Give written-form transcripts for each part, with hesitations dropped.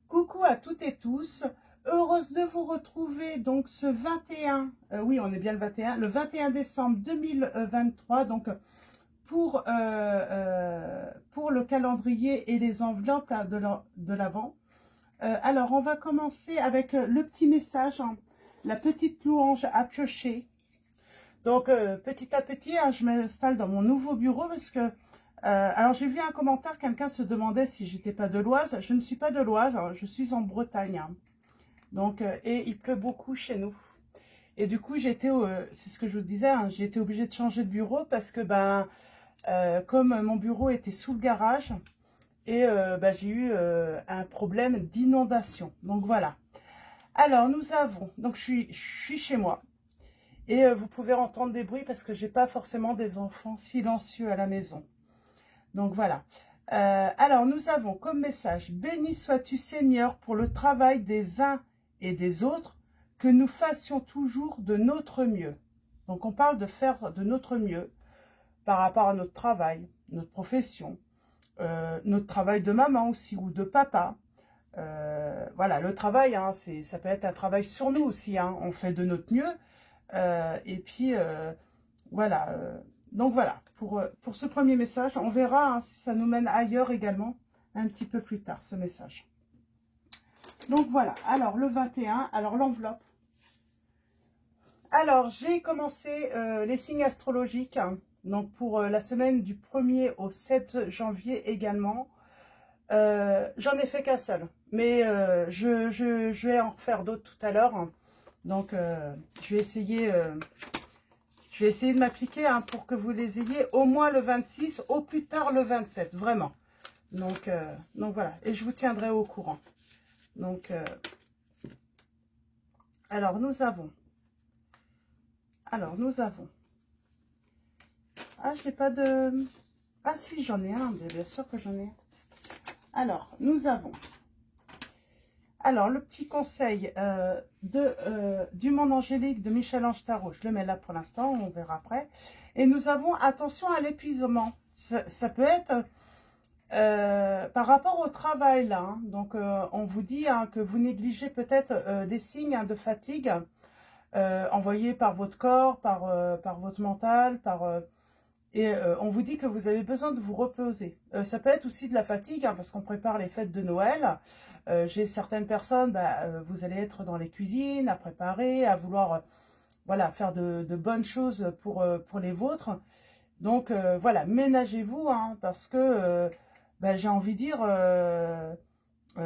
Coucou à toutes et tous, heureuse de vous retrouver donc ce 21, oui on est bien le 21 décembre 2023, donc pour le calendrier et les enveloppes là, de l'Avent. Alors on va commencer avec le petit message, hein, la petite louange à piocher. Donc petit à petit, hein, je m'installe dans mon nouveau bureau parce que alors j'ai vu un commentaire, quelqu'un se demandait si j'étais pas de l'Oise. Je ne suis pas de l'Oise, je suis en Bretagne. Hein. Donc et il pleut beaucoup chez nous. Et du coup c'est ce que je vous disais, hein, j'ai été obligée de changer de bureau parce que comme mon bureau était sous le garage et j'ai eu un problème d'inondation. Donc voilà. Alors nous avons, donc je suis chez moi. Et vous pouvez entendre des bruits parce que j'ai pas forcément des enfants silencieux à la maison. Donc voilà. Alors nous avons comme message: béni sois-tu Seigneur pour le travail des uns et des autres, que nous fassions toujours de notre mieux. Donc on parle de faire de notre mieux par rapport à notre travail, notre profession, notre travail de maman aussi ou de papa. Voilà, le travail, hein, ça peut être un travail sur nous aussi, hein, on fait de notre mieux. Et puis voilà, donc voilà, pour ce premier message, on verra hein, si ça nous mène ailleurs également, un petit peu plus tard, ce message. Donc voilà, alors le 21, alors l'enveloppe. Alors, j'ai commencé les signes astrologiques, hein, donc pour la semaine du 1er au 7 janvier également. J'en ai fait qu'un seul, mais je vais en refaire d'autres tout à l'heure. Hein. Donc, je vais essayer de m'appliquer hein, pour que vous les ayez au moins le 26, au plus tard le 27, vraiment. Donc voilà, et je vous tiendrai au courant. Donc, alors nous avons. Ah, je n'ai pas de... Ah si, j'en ai un, bien sûr que j'en ai un. Alors, nous avons... Alors, le petit conseil du monde angélique de Michel-Ange Tarot, je le mets là pour l'instant, on verra après. Et nous avons attention à l'épuisement. Ça peut être par rapport au travail là. Hein. Donc, on vous dit hein, que vous négligez peut-être des signes hein, de fatigue envoyés par votre corps, par votre mental, on vous dit que vous avez besoin de vous reposer. Ça peut être aussi de la fatigue, hein, parce qu'on prépare les fêtes de Noël. J'ai certaines personnes, vous allez être dans les cuisines, à préparer, à vouloir voilà, faire de bonnes choses pour les vôtres. Donc voilà, ménagez-vous, hein, parce que j'ai envie de dire,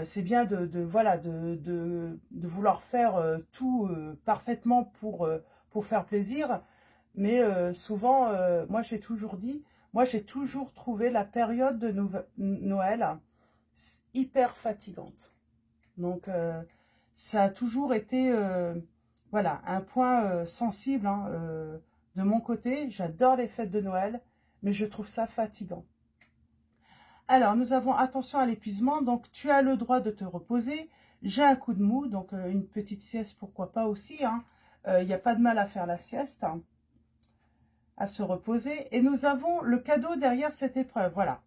c'est bien voilà, de vouloir faire tout parfaitement pour faire plaisir. Mais souvent, moi j'ai toujours dit, moi j'ai toujours trouvé la période de Noël hyper fatigante. Donc ça a toujours été voilà, un point sensible hein, de mon côté. J'adore les fêtes de Noël, mais je trouve ça fatigant. Alors nous avons attention à l'épuisement, donc tu as le droit de te reposer. J'ai un coup de mou, donc une petite sieste pourquoi pas aussi. Hein. Il n'y a pas de mal à faire la sieste. Hein, à se reposer. Et nous avons le cadeau derrière cette épreuve. Voilà.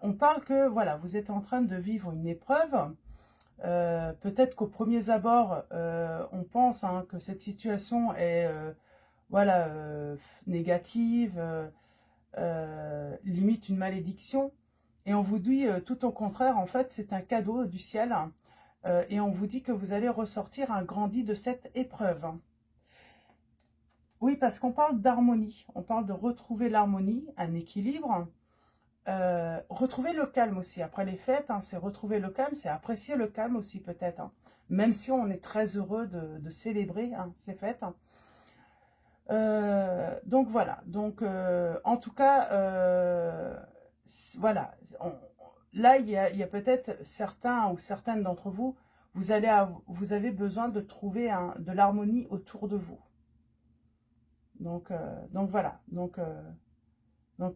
On parle que voilà, vous êtes en train de vivre une épreuve. Peut-être qu'au premier abord, on pense hein, que cette situation est voilà, négative, limite une malédiction. Et on vous dit tout au contraire, en fait, c'est un cadeau du ciel. Et on vous dit que vous allez ressortir un grandi de cette épreuve. Oui, parce qu'on parle d'harmonie, on parle de retrouver l'harmonie, un équilibre, retrouver le calme aussi. Après les fêtes, hein, c'est retrouver le calme, c'est apprécier le calme aussi peut-être. Hein, même si on est très heureux de célébrer hein, ces fêtes. Hein. Donc voilà, donc en tout cas, voilà, là il y a peut-être certains ou certaines d'entre vous, vous avez besoin de trouver de l'harmonie autour de vous. Donc voilà, donc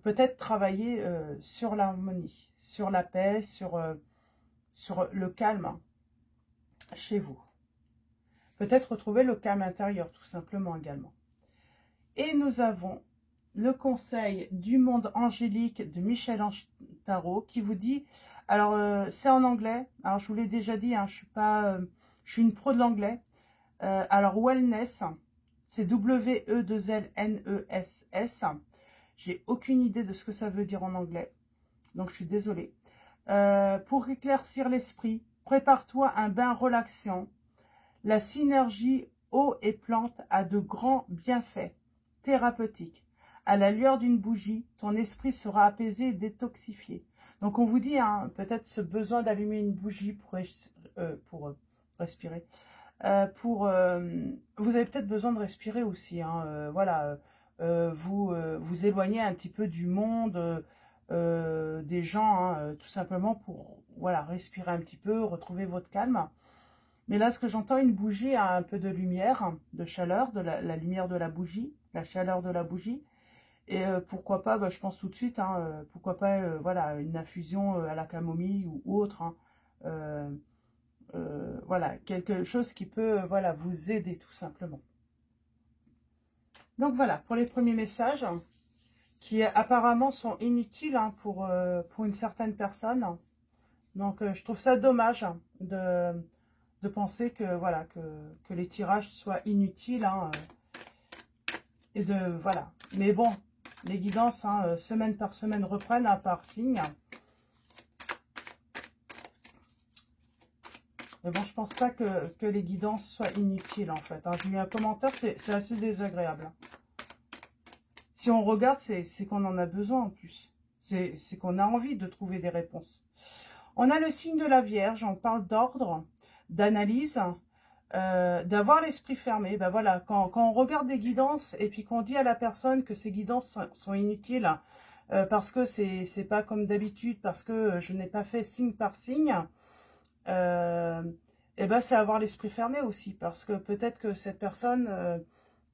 peut-être travailler sur l'harmonie, sur la paix, sur le calme hein, chez vous. Peut-être retrouver le calme intérieur, tout simplement également. Et nous avons le conseil du monde angélique de Michel-Ange Tarot qui vous dit, alors c'est en anglais, alors je vous l'ai déjà dit, hein, je suis une pro de l'anglais. Alors wellness, c'est W-E-2-L-N-E-S-S. J'ai aucune idée de ce que ça veut dire en anglais, donc je suis désolée. Pour éclaircir l'esprit, prépare-toi un bain relaxant. La synergie eau et plante a de grands bienfaits thérapeutiques. À la lueur d'une bougie, ton esprit sera apaisé et détoxifié. Donc on vous dit, hein, peut-être ce besoin d'allumer une bougie pour respirer. Vous avez peut-être besoin de respirer aussi. Hein, voilà, vous éloignez un petit peu du monde, des gens, hein, tout simplement pour voilà, respirer un petit peu, retrouver votre calme. Mais là, ce que j'entends, une bougie a un peu de lumière, de chaleur, de la lumière de la bougie, la chaleur de la bougie. Et pourquoi pas, bah, je pense tout de suite, hein, pourquoi pas voilà, une infusion à la camomille ou autre. Hein, voilà, quelque chose qui peut voilà, vous aider tout simplement. Donc voilà, pour les premiers messages, qui apparemment sont inutiles hein, pour une certaine personne. Donc je trouve ça dommage de penser que voilà que les tirages soient inutiles hein, et de voilà. Mais bon, les guidances hein, semaine par semaine reprennent hein, par signe. Mais bon, je pense pas que les guidances soient inutiles en fait. Hein. J'ai mis un commentaire, c'est assez désagréable. Si on regarde, c'est qu'on en a besoin en plus. C'est qu'on a envie de trouver des réponses. On a le signe de la Vierge, on parle d'ordre, d'analyse, d'avoir l'esprit fermé. Ben voilà, quand on regarde des guidances et puis qu'on dit à la personne que ces guidances sont inutiles parce que c'est pas comme d'habitude, parce que je n'ai pas fait signe par signe, et ben c'est avoir l'esprit fermé aussi, parce que peut-être que cette personne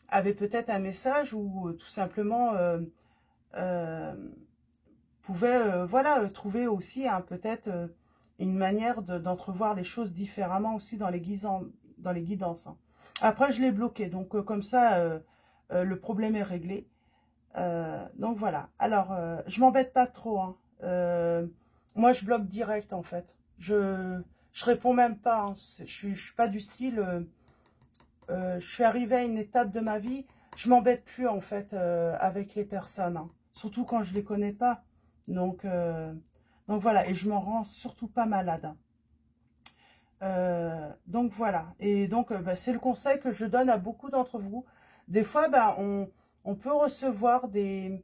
avait peut-être un message ou tout simplement pouvait voilà trouver aussi hein, peut-être une manière d'entrevoir les choses différemment aussi dans les guidances. Hein. Après je l'ai bloqué, donc comme ça le problème est réglé. Donc voilà. Alors je m'embête pas trop. Hein. Moi je bloque direct en fait. Je réponds même pas. Hein. Je suis pas du style. Je suis arrivée à une étape de ma vie. Je m'embête plus en fait avec les personnes. Hein. Surtout quand je les connais pas. Donc voilà. Et je m'en rends surtout pas malade. Hein. Donc voilà. Et donc bah, c'est le conseil que je donne à beaucoup d'entre vous. Des fois, bah, on peut recevoir des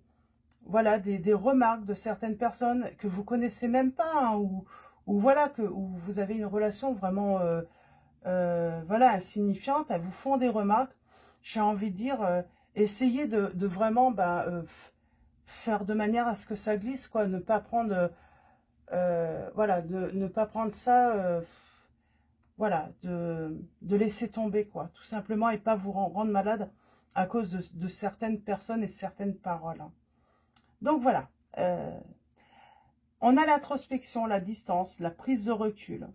remarques de certaines personnes que vous connaissez même pas, hein, ou voilà, où vous avez une relation vraiment voilà, insignifiante, elles vous font des remarques. J'ai envie de dire, essayez de vraiment faire de manière à ce que ça glisse, quoi, ne pas prendre voilà, ne pas prendre ça voilà, de laisser tomber, quoi, tout simplement, et pas vous rendre malade à cause de certaines personnes et certaines paroles. Hein. Donc voilà, on a l'introspection, la distance, la prise de recul.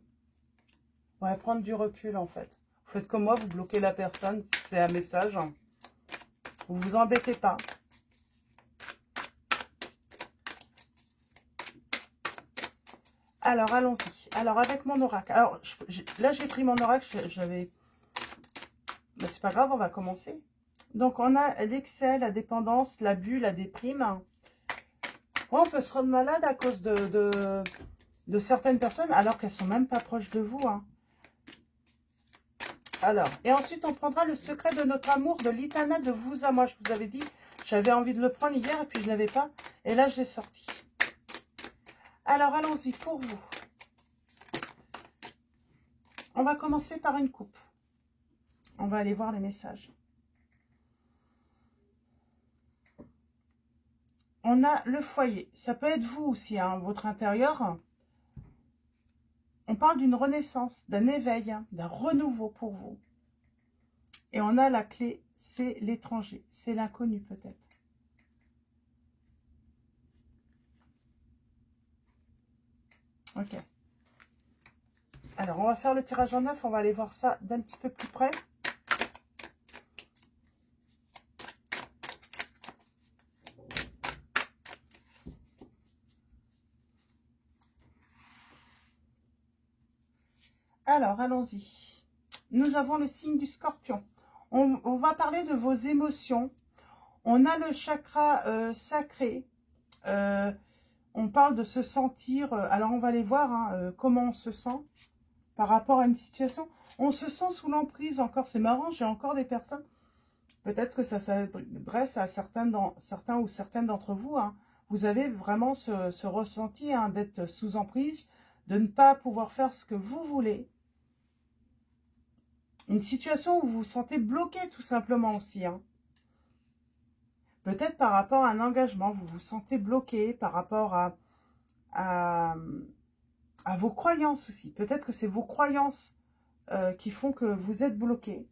Ouais, prendre du recul en fait. Vous faites comme moi, vous bloquez la personne, c'est un message. Vous vous embêtez pas. Alors, allons-y. Alors, avec mon oracle. Alors, là, j'ai pris mon oracle, j'avais... Mais c'est pas grave, on va commencer. Donc, on a l'excès, la dépendance, l'abus, la déprime. Ouais, on peut se rendre malade à cause de certaines personnes, alors qu'elles sont même pas proches de vous. Hein. Alors, et ensuite, on prendra le secret de notre amour de l'Itana de vous à moi. Je vous avais dit, j'avais envie de le prendre hier et puis je ne l'avais pas. Et là, je l'ai sorti. Alors, allons-y pour vous. On va commencer par une coupe. On va aller voir les messages. On a le foyer. Ça peut être vous aussi, hein, votre intérieur. On parle d'une renaissance, d'un éveil, hein, d'un renouveau pour vous. Et on a la clé, c'est l'étranger. C'est l'inconnu peut-être. Ok. Alors, on va faire le tirage en neuf. On va aller voir ça d'un petit peu plus près. Alors, allons-y. Nous avons le signe du Scorpion. On va parler de vos émotions. On a le chakra sacré. On parle de se sentir. Alors, on va aller voir comment on se sent par rapport à une situation. On se sent sous l'emprise encore. C'est marrant, j'ai encore des personnes. Peut-être que ça s'adresse à certains ou certaines d'entre vous. Vous avez vraiment ce ressenti d'être sous emprise, de ne pas pouvoir faire ce que vous voulez. Une situation où vous vous sentez bloqué tout simplement aussi. Peut-être par rapport à un engagement, vous vous sentez bloqué par rapport à vos croyances aussi. Peut-être que c'est vos croyances qui font que vous êtes bloqué.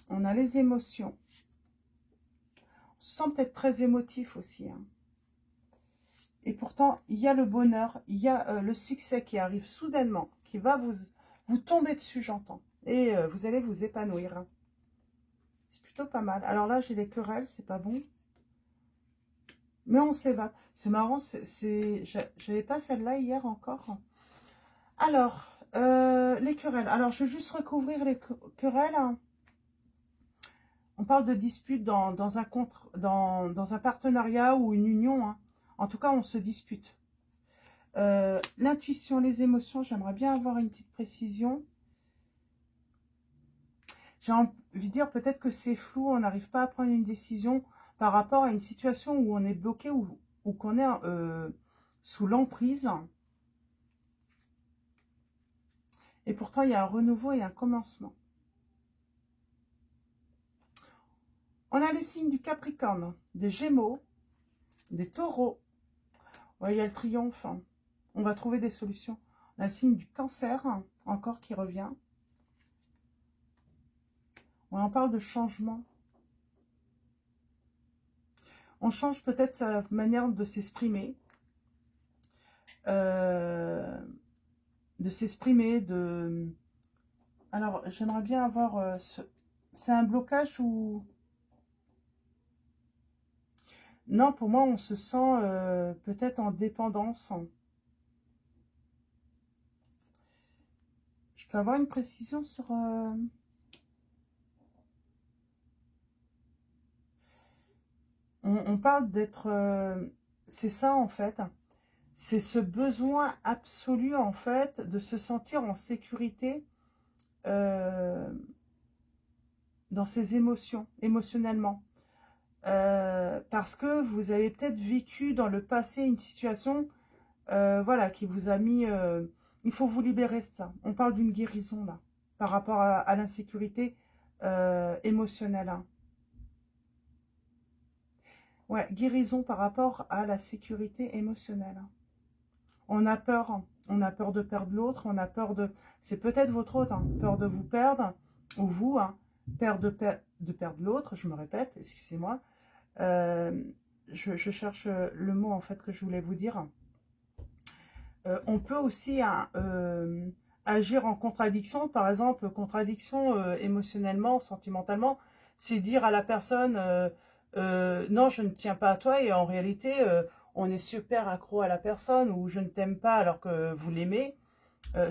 On a les émotions. On se sent peut-être très émotif aussi. Et pourtant, il y a le bonheur, il y a le succès qui arrive soudainement, qui va vous tomber dessus, j'entends. Et vous allez vous épanouir. C'est plutôt pas mal. Alors là, j'ai les querelles, c'est pas bon. Mais on s'évade. C'est marrant, j'avais pas celle-là hier encore. Alors, les querelles. Alors, je vais juste recouvrir les querelles. On parle de dispute dans un partenariat ou une union. En tout cas, on se dispute. L'intuition, les émotions, j'aimerais bien avoir une petite précision. J'ai envie de dire peut-être que c'est flou, on n'arrive pas à prendre une décision par rapport à une situation où on est bloqué ou qu'on est sous l'emprise. Et pourtant, il y a un renouveau et un commencement. On a le signe du Capricorne, des Gémeaux, des Taureaux. Ouais, il y a le triomphe. On va trouver des solutions. On a le signe du Cancer, encore qui revient. On en parle de changement. On change peut-être sa manière de s'exprimer. Alors, j'aimerais bien avoir... C'est un blocage ou... Non, pour moi, on se sent peut-être en dépendance. Je peux avoir une précision sur... On parle d'être... c'est ça, en fait. C'est ce besoin absolu, en fait, de se sentir en sécurité dans ses émotions, émotionnellement. Parce que vous avez peut-être vécu dans le passé une situation voilà, qui vous a mis... il faut vous libérer de ça. On parle d'une guérison, là, par rapport à l'insécurité émotionnelle. Ouais, guérison par rapport à la sécurité émotionnelle. On a peur de perdre l'autre, on a peur de... C'est peut-être votre autre, peur de vous perdre, ou vous, peur de perdre l'autre, je me répète, excusez-moi. Je cherche le mot, en fait, que je voulais vous dire. On peut aussi agir en contradiction, par exemple, contradiction émotionnellement, sentimentalement, c'est dire à la personne non, je ne tiens pas à toi, et en réalité, on est super accro à la personne, ou je ne t'aime pas alors que vous l'aimez.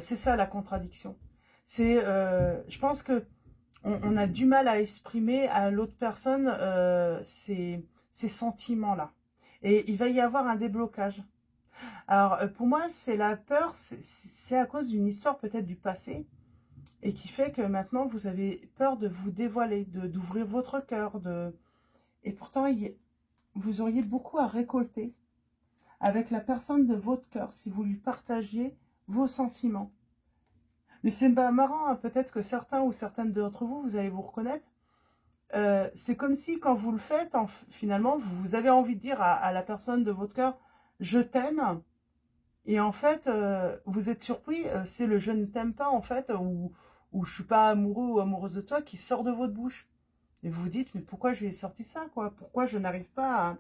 C'est ça la contradiction. C'est, je pense que on a du mal à exprimer à l'autre personne ces sentiments-là. Et il va y avoir un déblocage. Alors, pour moi, c'est la peur, c'est à cause d'une histoire peut-être du passé, et qui fait que maintenant, vous avez peur de vous dévoiler, d'ouvrir votre cœur, et pourtant, vous auriez beaucoup à récolter avec la personne de votre cœur, si vous lui partagiez vos sentiments. Mais c'est marrant, peut-être que certains ou certaines d'entre vous, vous allez vous reconnaître, c'est comme si quand vous le faites, finalement, vous avez envie de dire à la personne de votre cœur, je t'aime. Et en fait, vous êtes surpris, c'est le je ne t'aime pas, en fait, ou je suis pas amoureux ou amoureuse de toi qui sort de votre bouche. Et vous vous dites, mais pourquoi je lui ai sorti ça, quoi? Pourquoi je n'arrive pas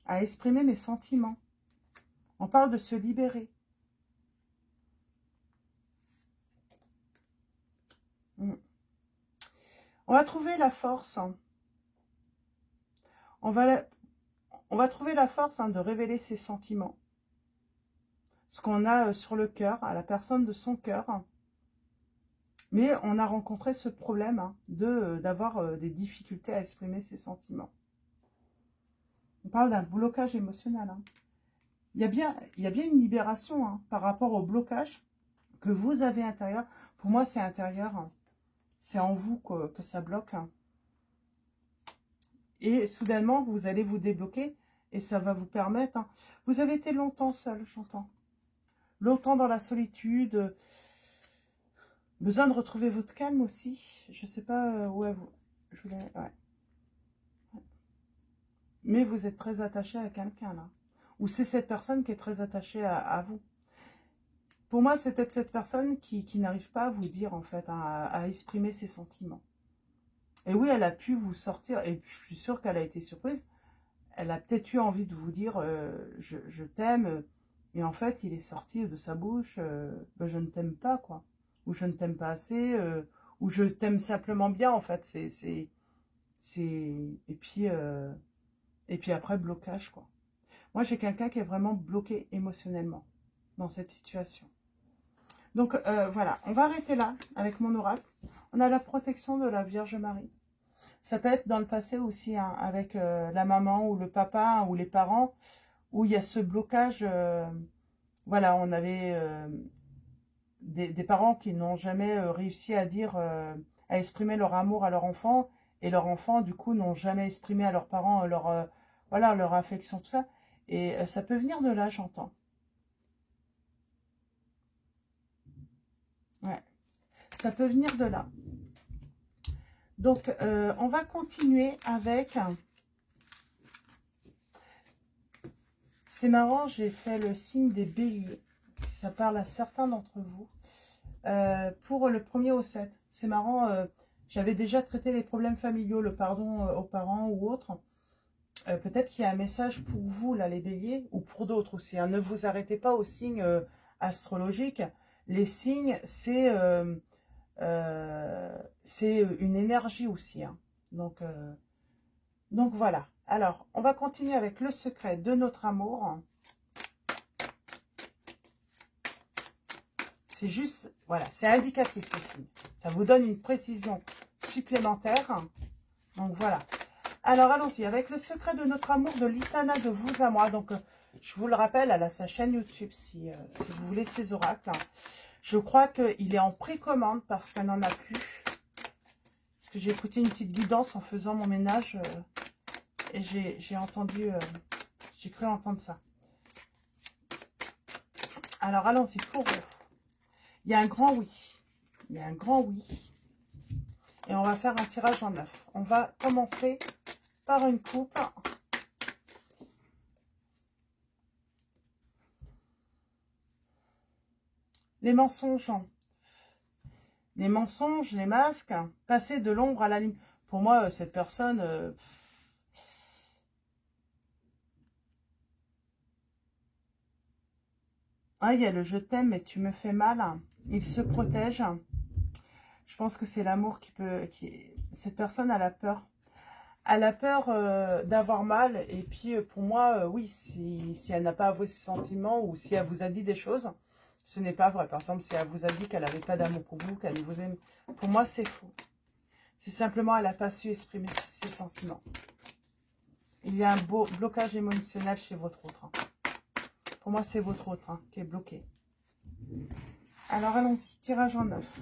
à exprimer mes sentiments? On parle de se libérer. On va trouver la force. On va trouver la force de révéler ses sentiments. Ce qu'on a sur le cœur, à la personne de son cœur. Mais on a rencontré ce problème hein, d'avoir des difficultés à exprimer ses sentiments. On parle d'un blocage émotionnel. Hein. Il y a bien une libération hein, par rapport au blocage que vous avez intérieur. Pour moi, c'est intérieur. Hein. C'est en vous que ça bloque. Hein. Et soudainement, vous allez vous débloquer et ça va vous permettre... Hein. Vous avez été longtemps seul, j'entends. Longtemps dans la solitude. Besoin de retrouver votre calme aussi. Je ne sais pas où est vous. Je voulais... Ouais. Mais vous êtes très attaché à quelqu'un là. Ou c'est cette personne qui est très attachée à vous. Pour moi, c'est peut-être cette personne qui n'arrive pas à vous dire en fait, à exprimer ses sentiments. Et oui, elle a pu vous sortir, et je suis sûre qu'elle a été surprise. Elle a peut-être eu envie de vous dire je t'aime, et en fait, il est sorti de sa bouche ben, je ne t'aime pas, quoi. Ou je ne t'aime pas assez, ou je t'aime simplement bien, en fait. Et puis après, blocage, quoi. Moi, j'ai quelqu'un qui est vraiment bloqué émotionnellement dans cette situation. Donc, voilà, on va arrêter là avec mon oracle. On a la protection de la Vierge Marie. Ça peut être dans le passé aussi, hein, avec la maman ou le papa hein, ou les parents, où il y a ce blocage. Voilà, on avait des parents qui n'ont jamais réussi à dire, à exprimer leur amour à leur enfant, et leurs enfants, du coup, n'ont jamais exprimé à leurs parents voilà, leur affection, tout ça. Et ça peut venir de là, j'entends. Ouais, ça peut venir de là. Donc, on va continuer avec... C'est marrant, j'ai fait le signe des béliers. Ça parle à certains d'entre vous. Pour le 1er au 7. C'est marrant, j'avais déjà traité les problèmes familiaux, le pardon aux parents ou autres. Peut-être qu'il y a un message pour vous, là, les béliers, ou pour d'autres aussi. Hein. Ne vous arrêtez pas aux signes astrologiques. Les signes, c'est une énergie aussi. Hein. Donc voilà. Alors, on va continuer avec le secret de notre amour. C'est juste, voilà, c'est indicatif les signes. Ça vous donne une précision supplémentaire. Donc voilà. Alors allons-y avec le secret de notre amour de Litana de vous à moi. Donc je vous le rappelle, elle a sa chaîne YouTube si vous voulez ses oracles. Je crois qu'il est en précommande parce qu'elle n'en a plus. Parce que j'ai écouté une petite guidance en faisant mon ménage et j'ai entendu, j'ai cru entendre ça. Alors allons-y pour vous. Il y a un grand oui. Il y a un grand oui. Et on va faire un tirage en 9. On va commencer par une coupe. Les mensonges. Les mensonges, les masques, passer de l'ombre à la lumière. Pour moi, cette personne... Ah, il y a le je t'aime mais tu me fais mal. Il se protège. Je pense que c'est l'amour qui peut... Cette personne a la peur. Elle a peur d'avoir mal. Et puis, pour moi, oui, si elle n'a pas avoué ses sentiments ou si elle vous a dit des choses, ce n'est pas vrai. Par exemple, si elle vous a dit qu'elle n'avait pas d'amour pour vous, qu'elle vous aime, pour moi, c'est faux. C'est simplement elle n'a pas su exprimer ses sentiments. Il y a un beau blocage émotionnel chez votre autre. Hein. Pour moi, c'est votre autre hein, qui est bloqué. Alors, allons-y. Tirage en 9.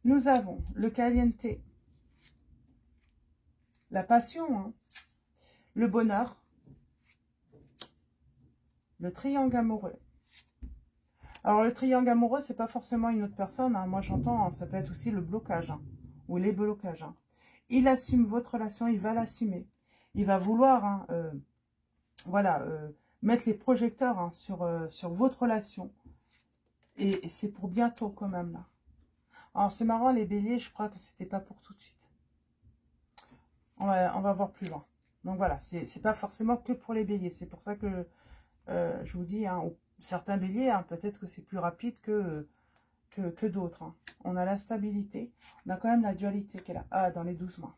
Nous avons le caliente, la passion, hein, le bonheur, le triangle amoureux. Alors, le triangle amoureux, c'est pas forcément une autre personne. Hein. Moi, j'entends, hein, ça peut être aussi le blocage hein, ou les blocages. Hein. Il assume votre relation, il va l'assumer. Il va vouloir, hein, voilà, mettre les projecteurs hein, sur votre relation. Et c'est pour bientôt quand même là. Alors c'est marrant les béliers, je crois que c'était pas pour tout de suite. On va voir plus loin. Donc voilà, c'est pas forcément que pour les béliers. C'est pour ça que je vous dis, hein, certains béliers, hein, peut-être que c'est plus rapide que d'autres. Hein. On a la stabilité, on a quand même la dualité qui est là. Ah, dans les 12 mois.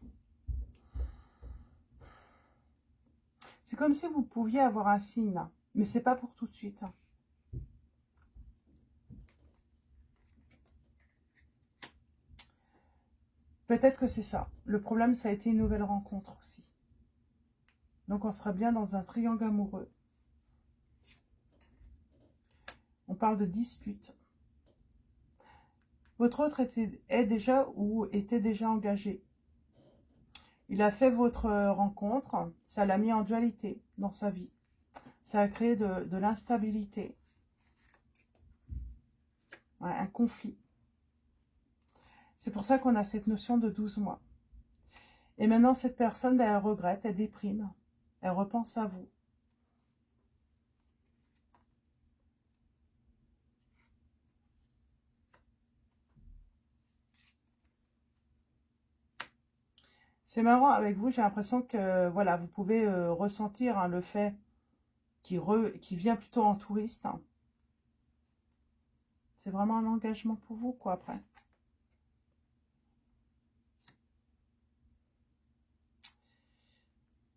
C'est comme si vous pouviez avoir un signe là, mais c'est pas pour tout de suite. Hein. Peut-être que c'est ça. Le problème, ça a été une nouvelle rencontre aussi. Donc, on sera bien dans un triangle amoureux. On parle de dispute. Votre autre est déjà ou était déjà engagé. Il a fait votre rencontre. Ça l'a mis en dualité dans sa vie. Ça a créé de l'instabilité. Ouais, un conflit. C'est pour ça qu'on a cette notion de 12 mois. Et maintenant, cette personne, elle regrette, elle déprime. Elle repense à vous. C'est marrant, avec vous, j'ai l'impression que voilà, vous pouvez ressentir hein, le fait qui vient plutôt en touriste. Hein. C'est vraiment un engagement pour vous, quoi, après.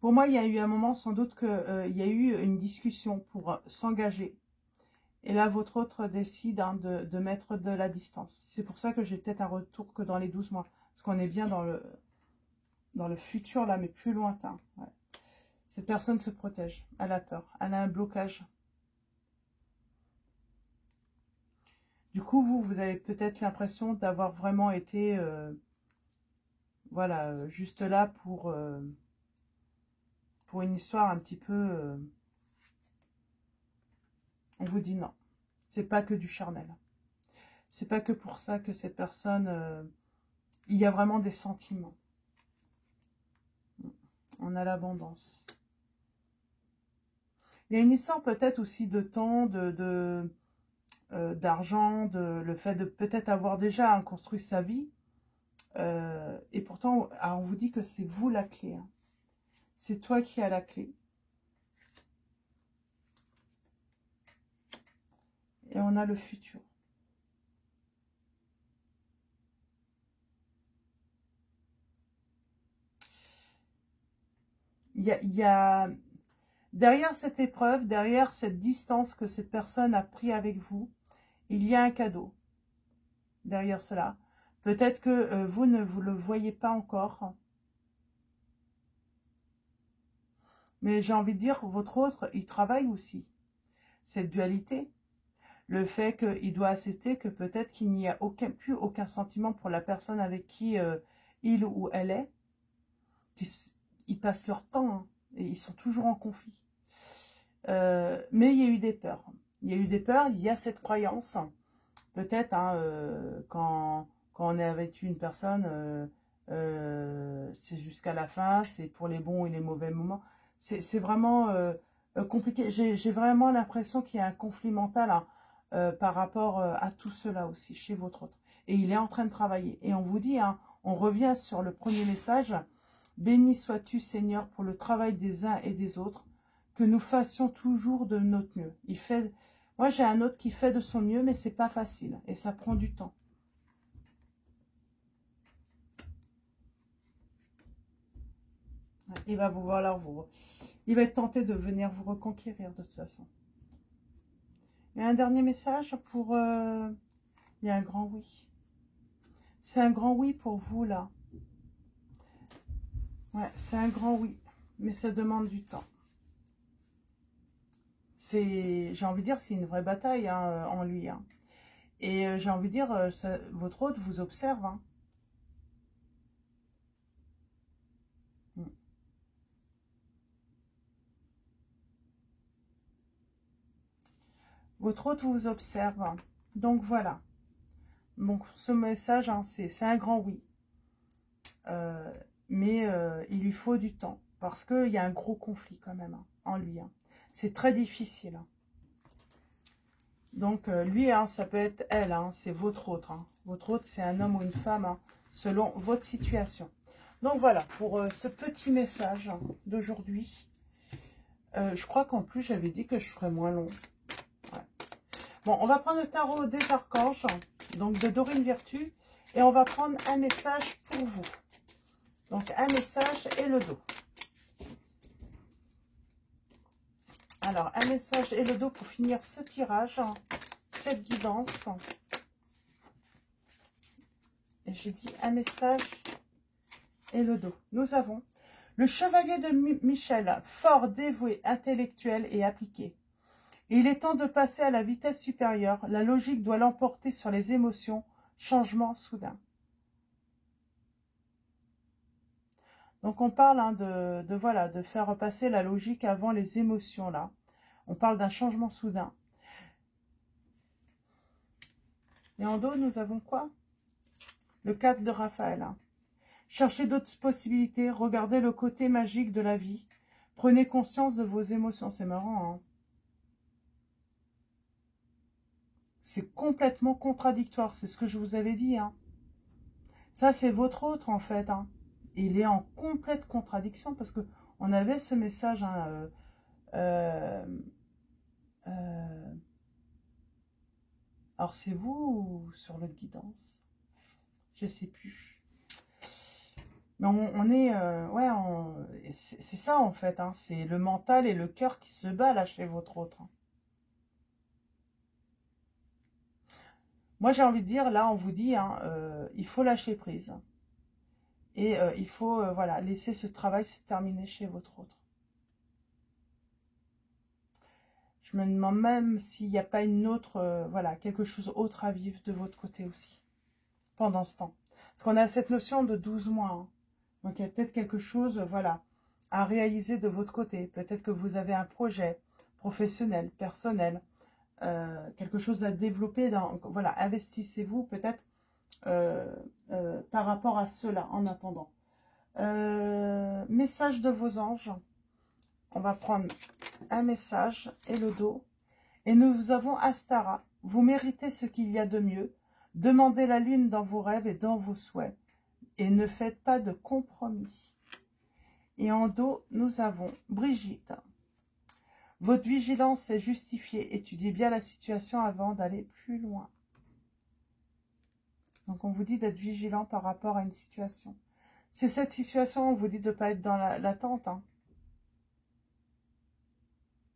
Pour moi, il y a eu un moment, sans doute, qu'il y a eu une discussion pour s'engager. Et là, votre autre décide hein, de mettre de la distance. C'est pour ça que j'ai peut-être un retour que dans les 12 mois. Parce qu'on est bien dans le futur, là, mais plus lointain. Ouais. Cette personne se protège. Elle a peur. Elle a un blocage. Du coup, vous avez peut-être l'impression d'avoir vraiment été... voilà, juste là pour une histoire un petit peu... on vous dit non. C'est pas que du charnel. C'est pas que pour ça que cette personne... il y a vraiment des sentiments. On a l'abondance. Il y a une histoire peut-être aussi de temps, d'argent, le fait de peut-être avoir déjà hein, construit sa vie. Et pourtant, on vous dit que c'est vous la clé. Hein. C'est toi qui as la clé. Et on a le futur. Il y a derrière cette épreuve, derrière cette distance que cette personne a pris avec vous, il y a un cadeau. Derrière cela. Peut-être que vous ne vous le voyez pas encore. Mais j'ai envie de dire, votre autre, il travaille aussi. Cette dualité. Le fait qu'il doit accepter que peut-être qu'il n'y a plus aucun sentiment pour la personne avec qui il ou elle est. Ils passent leur temps hein, et ils sont toujours en conflit. Mais il y a eu des peurs. Il y a eu des peurs, il y a cette croyance. Peut-être hein, quand on est avec une personne, c'est jusqu'à la fin, c'est pour les bons et les mauvais moments. C'est vraiment compliqué. J'ai vraiment l'impression qu'il y a un conflit mental hein, par rapport à tout cela aussi, chez votre autre. Et il est en train de travailler. Et on vous dit, hein, on revient sur le premier message. Béni sois-tu, Seigneur, pour le travail des uns et des autres, que nous fassions toujours de notre mieux. Moi, j'ai un autre qui fait de son mieux, mais c'est pas facile. Et ça prend du temps. Il va vous voir il va être tenté de venir vous reconquérir de toute façon. Et un dernier message pour... il y a un grand oui. C'est un grand oui pour vous, là. Ouais, c'est un grand oui. Mais ça demande du temps. J'ai envie de dire, c'est une vraie bataille hein, en lui. Hein. Et j'ai envie de dire, votre hôte vous observe. Hein. Votre hôte vous observe. Hein. Donc voilà. Donc ce message, hein, c'est un grand oui. Mais il lui faut du temps. Parce qu'il y a un gros conflit quand même hein, en lui. Hein. C'est très difficile. Hein. Donc lui, hein, ça peut être elle. Hein, c'est votre autre. Hein. Votre autre, c'est un homme ou une femme, hein, selon votre situation. Donc voilà, pour ce petit message hein, d'aujourd'hui. Je crois qu'en plus, j'avais dit que je ferais moins long. Ouais. Bon, on va prendre le tarot des archanges, donc de Dorine Virtue. Et on va prendre un message pour vous. Donc, un message et le dos. Alors, un message et le dos pour finir ce tirage, cette guidance. Et j'ai dit un message et le dos. Nous avons le chevalier de Michel, fort, dévoué, intellectuel et appliqué. Il est temps de passer à la vitesse supérieure. La logique doit l'emporter sur les émotions. Changement soudain. Donc on parle hein, voilà, de faire passer la logique avant les émotions là. On parle d'un changement soudain. Et en dos, nous avons quoi? Le 4 de Raphaël. Hein. Cherchez d'autres possibilités. Regardez le côté magique de la vie. Prenez conscience de vos émotions. C'est marrant. Hein. C'est complètement contradictoire. C'est ce que je vous avais dit. Hein. Ça, c'est votre autre en fait. Hein. Il est en complète contradiction parce que on avait ce message. Hein, alors, c'est vous ou sur le guidance? Je sais plus. Mais on est... ouais, c'est ça en fait. Hein, c'est le mental et le cœur qui se bat là chez votre autre. Hein. Moi, j'ai envie de dire, là, on vous dit, hein, il faut lâcher prise. Et il faut, voilà, laisser ce travail se terminer chez votre autre. Je me demande même s'il n'y a pas une autre, voilà, quelque chose autre à vivre de votre côté aussi, pendant ce temps. Parce qu'on a cette notion de 12 mois. Hein. Donc, il y a peut-être quelque chose, voilà, à réaliser de votre côté. Peut-être que vous avez un projet professionnel, personnel, quelque chose à développer. Voilà, investissez-vous peut-être par rapport à cela en attendant. Message de vos anges. On va prendre un message et le dos. Et nous avons Astara. Vous méritez ce qu'il y a de mieux. Demandez la lune dans vos rêves et dans vos souhaits. Et ne faites pas de compromis. Et en dos, nous avons Brigitte. Votre vigilance est justifiée. Étudiez bien la situation avant d'aller plus loin. Donc, on vous dit d'être vigilant par rapport à une situation. C'est cette situation, on vous dit de ne pas être dans l'attente. Hein.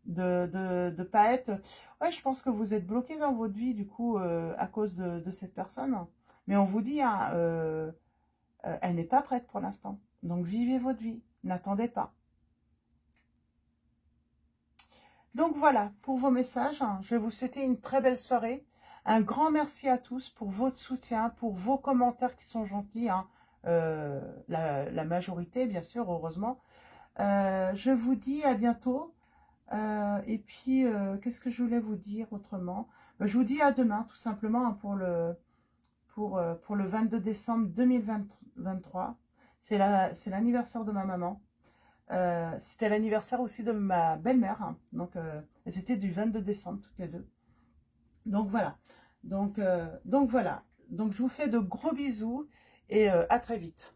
De pas être... Ouais, je pense que vous êtes bloqué dans votre vie, du coup, à cause de cette personne. Mais on vous dit, hein, elle n'est pas prête pour l'instant. Donc, vivez votre vie. N'attendez pas. Donc, voilà, pour vos messages. Je vais vous souhaiter une très belle soirée. Un grand merci à tous pour votre soutien, pour vos commentaires qui sont gentils. Hein. La majorité, bien sûr, heureusement. Je vous dis à bientôt. Et puis, qu'est-ce que je voulais vous dire autrement? Je vous dis à demain, tout simplement, hein, pour le 22 décembre 2023. C'est l'anniversaire de ma maman. C'était l'anniversaire aussi de ma belle-mère. Hein, donc, elles étaient du 22 décembre, toutes les deux. Donc, voilà. Donc voilà. Donc, je vous fais de gros bisous et à très vite.